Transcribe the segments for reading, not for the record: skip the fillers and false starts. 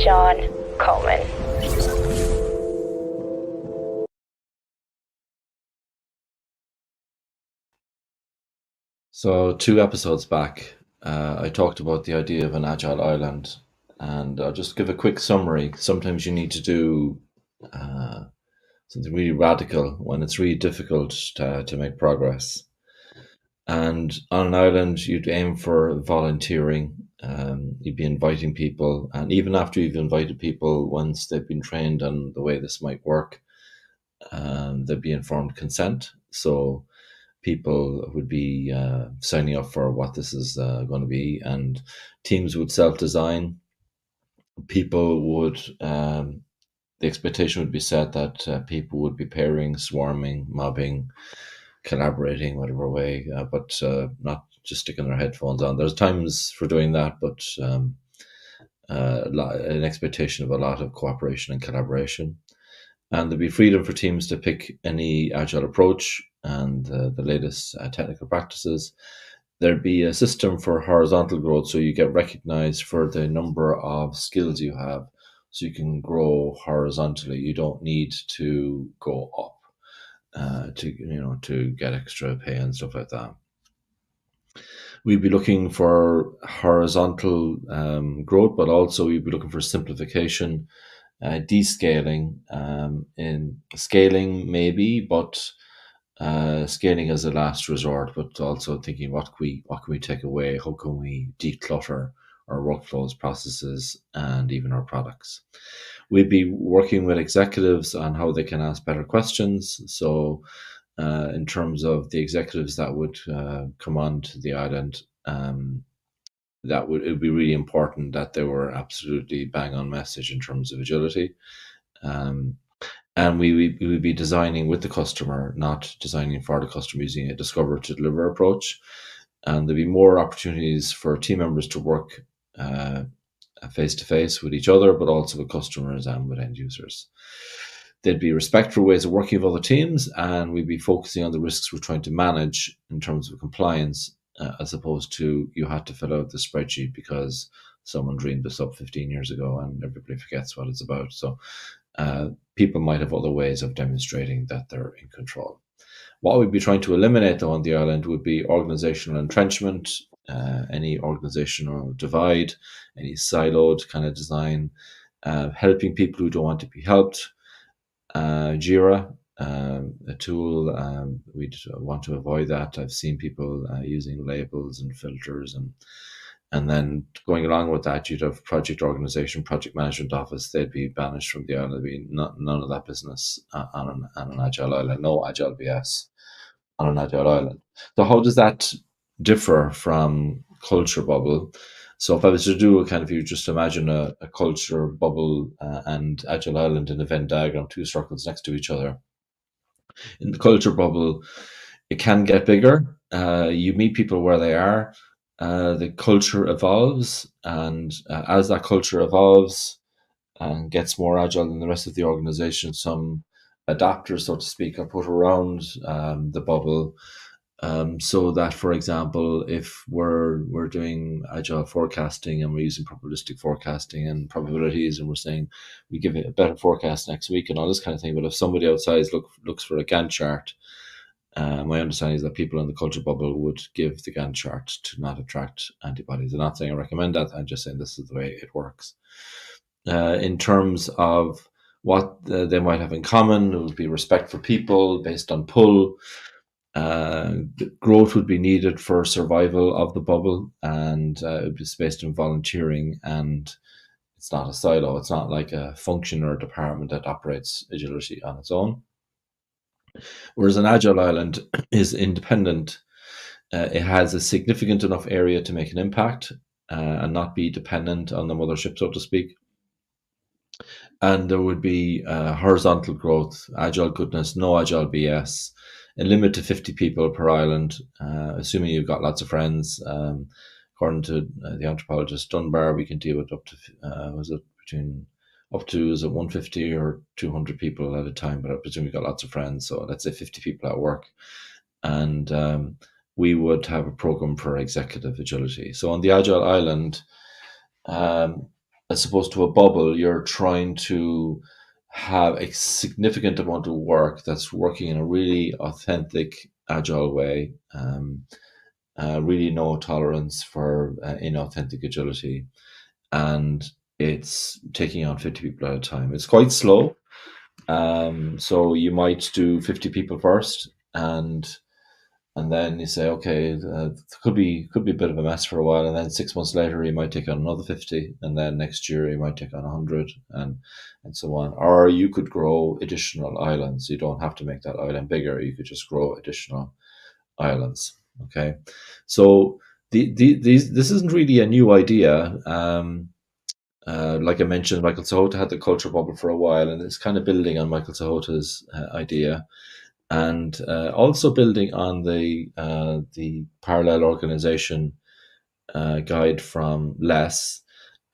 Sean Coleman. So 2 episodes back, I talked about the idea of an agile island, and I'll just give a quick summary. Sometimes you need to do uh, something really radical when it's really difficult to make progress. And on an island, you'd aim for volunteering. You'd be inviting people, and even after you've invited people, once they've been trained on the way this might work, there'd be informed consent. So people would be signing up for what this is going to be, and teams would self-design. People would the expectation would be set that people would be pairing, swarming, mobbing, collaborating, whatever way, but not just sticking their headphones on. There's times for doing that, but an expectation of a lot of cooperation and collaboration. And there'd be freedom for teams to pick any agile approach and the latest technical practices. There'd be a system for horizontal growth, so you get recognized for the number of skills you have, so you can grow horizontally. You don't need to go up to get extra pay and stuff like that. We'd be looking for horizontal growth, but also we'd be looking for simplification, descaling, in scaling maybe, but scaling as a last resort, but also thinking what can we take away, how can we declutter our workflows, processes, and even our products. We'd be working with executives on how they can ask better questions. So in terms of the executives that would come on to the island, it would be really important that they were absolutely bang on message in terms of agility. Um, and we would be designing with the customer, not designing for the customer, using a discover to deliver approach. And there'd be more opportunities for team members to work face to face with each other, but also with customers and with end users. There'd be respectful ways of working with other teams, and we'd be focusing on the risks we're trying to manage in terms of compliance, as opposed to you had to fill out the spreadsheet because someone dreamed this up 15 years ago and everybody forgets what it's about. So people might have other ways of demonstrating that they're in control. What we'd be trying to eliminate, though, on the island would be organizational entrenchment, any organizational divide, any siloed kind of design, helping people who don't want to be helped. Jira, a tool, we'd want to avoid that. I've seen people using labels and filters, and then going along with that, you'd have project organization, project management office. They'd be banished from the island. There'd be none of that business on an agile island. No agile BS on an agile island. So how does that differ from culture bubble? So if I was to do a kind of, you just imagine a culture bubble and agile island in a Venn diagram, two circles next to each other. In the culture bubble, it can get bigger. You meet people where they are. The culture evolves, and as that culture evolves and gets more agile than the rest of the organization, some adapters, so to speak, are put around the bubble, so that, for example, if we're doing agile forecasting and we're using probabilistic forecasting and probabilities, and we're saying we give it a better forecast next week and all this kind of thing, but if somebody outside looks for a Gantt chart, my understanding is that people in the culture bubble would give the Gantt chart to not attract antibodies. I'm not saying I recommend that. I'm just saying this is the way it works. In terms of what they might have in common, it would be respect for people based on pull. Growth would be needed for survival of the bubble, and it would be based on volunteering. And it's not a silo. It's not like a function or a department that operates agility on its own. Whereas an agile island is independent. It has a significant enough area to make an impact and not be dependent on the mothership, so to speak. And there would be horizontal growth, agile goodness, no agile BS, a limit to 50 people per island, assuming you've got lots of friends. According to the anthropologist Dunbar, we can deal with up to, was it between up to, is it 150 or 200 people at a time? But I presume you've got lots of friends. So let's say 50 people at work. And we would have a program for executive agility. So on the Agile Island, um, as opposed to a bubble, you're trying to have a significant amount of work that's working in a really authentic, agile way. Really no tolerance for inauthentic agility, and it's taking on 50 people at a time. It's quite slow. So you might do 50 people first, and then you say, okay, could be a bit of a mess for a while, and then 6 months later you might take on another 50, and then next year you might take on 100, and so on. Or you could grow additional islands. You don't have to make that island bigger. You could just grow additional islands. Okay, so this isn't really a new idea. Like I mentioned, Michael Sahota had the culture bubble for a while, and it's kind of building on Michael Sahota's idea, and also building on the parallel organization guide from Les.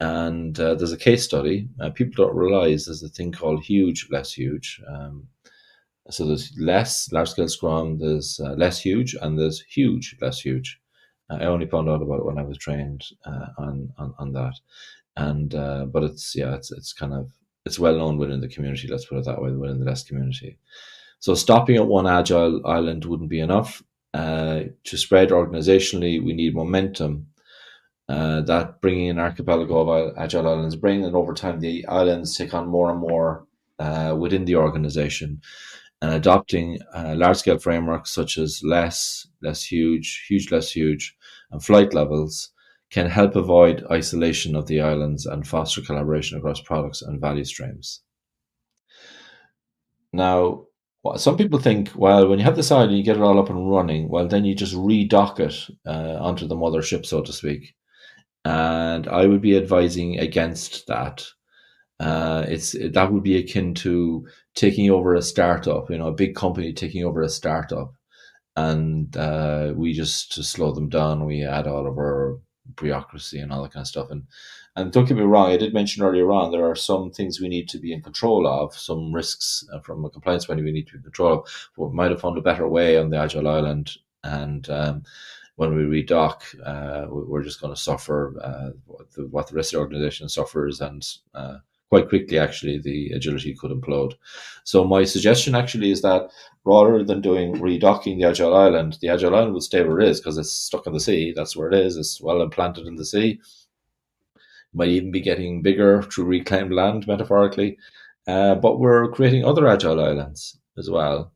And there's a case study. People don't realize there's a thing called huge, less huge. So there's less large scale Scrum, there's less huge, and there's huge, less huge. I only found out about it when I was trained on that. And but it's kind of it's well known within the community. Let's put it that way, within the less community. So stopping at one agile island wouldn't be enough. To spread organizationally, we need momentum. That bringing an archipelago of agile islands, bring, and over time the islands take on more and more within the organization, and adopting large scale frameworks such as less huge, huge, less huge, and flight levels can help avoid isolation of the islands and foster collaboration across products and value streams. Now, some people think, well, when you have this island, you get it all up and running. Well, then you just redock it onto the mothership, so to speak. And I would be advising against that. It's that would be akin to taking over a startup, a big company taking over a startup, and we just to slow them down, we add all of our bureaucracy and all that kind of stuff. And don't get me wrong, I did mention earlier on there are some things we need to be in control of, some risks from a compliance point of view we need to be in control of. But we might have found a better way on the Agile Island, and when we redock, we're just going to suffer what the rest of the organization suffers, and quite quickly, actually, the agility could implode. So my suggestion actually is that rather than doing redocking the Agile Island will stay where it is because it's stuck in the sea. That's where it is. It's well implanted in the sea. Might even be getting bigger through reclaimed land, metaphorically. But we're creating other Agile Islands as well,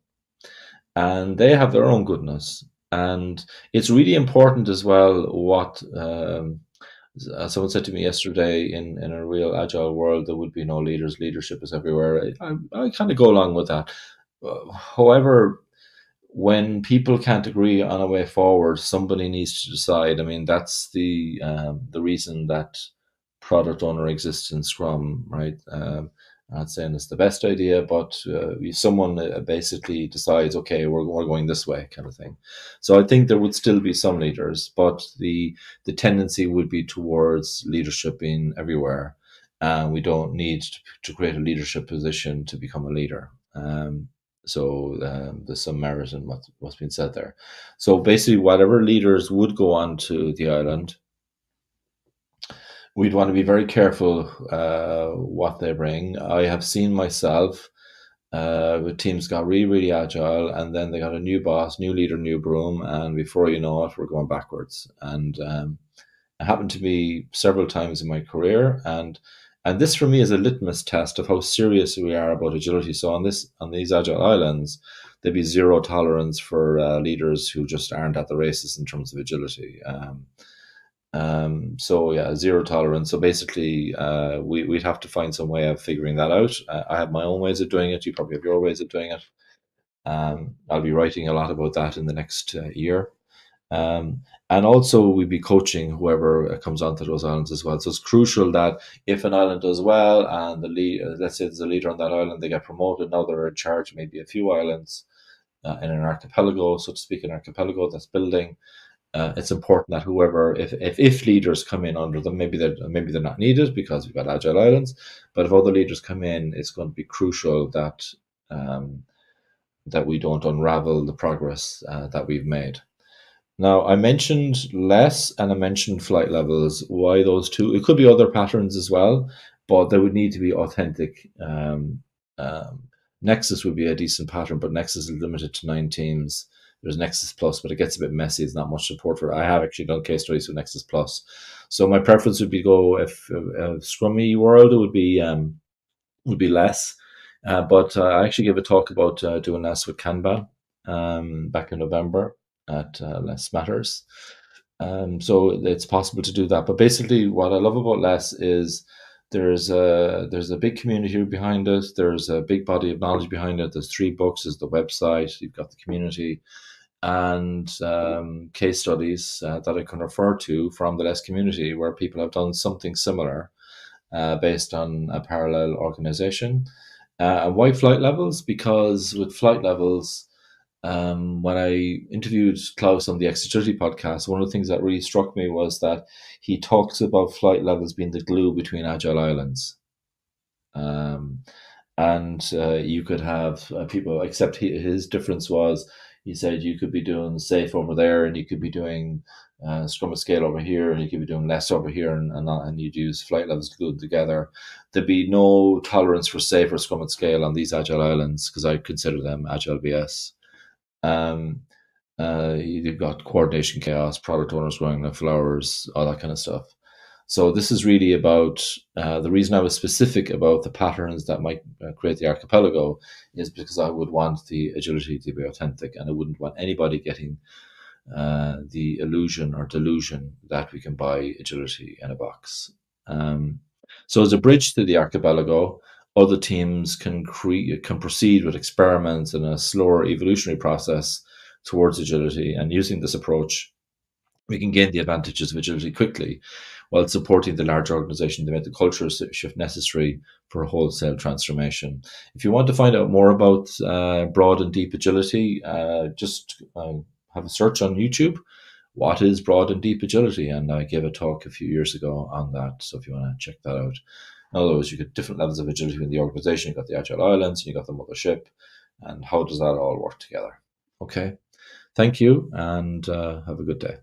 and they have their own goodness. And it's really important as well what someone said to me yesterday, in a real agile world, there would be no leaders. Leadership is everywhere. I kind of go along with that. However, when people can't agree on a way forward, somebody needs to decide. I mean, that's the reason that product owner exists in Scrum, right? I'm not saying it's the best idea, but if someone basically decides, okay, we're going this way, kind of thing. So I think there would still be some leaders, but the tendency would be towards leadership being everywhere. We don't need to create a leadership position to become a leader. So there's some merit in what's been said there. So basically, whatever leaders would go on to the island, we'd want to be very careful what they bring. I have seen myself with teams got really, really agile, and then they got a new boss, new leader, new broom, and before you know it, we're going backwards. And it happened to me several times in my career, and this for me is a litmus test of how serious we are about agility. So on these agile islands, there'd be zero tolerance for leaders who just aren't at the races in terms of agility. So yeah, zero tolerance. So basically, we'd have to find some way of figuring that out. I have my own ways of doing it. You probably have your ways of doing it. I'll be writing a lot about that in the next year. And also we'd be coaching whoever comes onto those islands as well. So it's crucial that if an island does well and the lead, let's say there's a leader on that island, they get promoted. Now they're in charge maybe a few islands in an archipelago, so to speak, an archipelago that's building. It's important that whoever, if leaders come in under them, maybe they're not needed because we've got agile islands. But if other leaders come in, it's going to be crucial um, that we don't unravel the progress that we've made. Now, I mentioned less and I mentioned flight levels. Why those two? It could be other patterns as well, but they would need to be authentic. Nexus would be a decent pattern, but Nexus is limited to 9 teams. There's Nexus Plus, but it gets a bit messy. There's not much support for it. I have actually done case studies with Nexus Plus. So my preference would be go if Scrummy world, it would be less. But I actually gave a talk about doing less with Kanban back in November at Less Matters. So it's possible to do that. But basically, what I love about Less is there's a big community behind it. There's a big body of knowledge behind it. There's 3 books. There's the website. You've got the community and case studies that I can refer to from the Less community where people have done something similar based on a parallel organization. And why flight levels? Because with flight levels, when I interviewed Klaus on the Exagility podcast, one of the things that really struck me was that he talks about flight levels being the glue between agile islands. Um, and you could have people, except his difference was he said you could be doing safe over there and you could be doing scrum of scale over here and you could be doing less over here and you'd use flight levels glued together. There'd be no tolerance for safe or scrum of scale on these agile islands because I consider them agile BS. Um, you've got coordination chaos, product owners growing like flowers, all that kind of stuff. So this is really about the reason I was specific about the patterns that might create the archipelago is because I would want the agility to be authentic, and I wouldn't want anybody getting the illusion or delusion that we can buy agility in a box. Um, so as a bridge to the archipelago, other teams can proceed with experiments in a slower evolutionary process towards agility, and using this approach we can gain the advantages of agility quickly while supporting the large organization to make the cultural shift necessary for a wholesale transformation. If you want to find out more about broad and deep agility, just have a search on YouTube. What is broad and deep agility? And I gave a talk a few years ago on that. So if you want to check that out. In other words, you get different levels of agility in the organization. You've got the agile islands and you've got the mothership. And how does that all work together? Okay. Thank you and have a good day.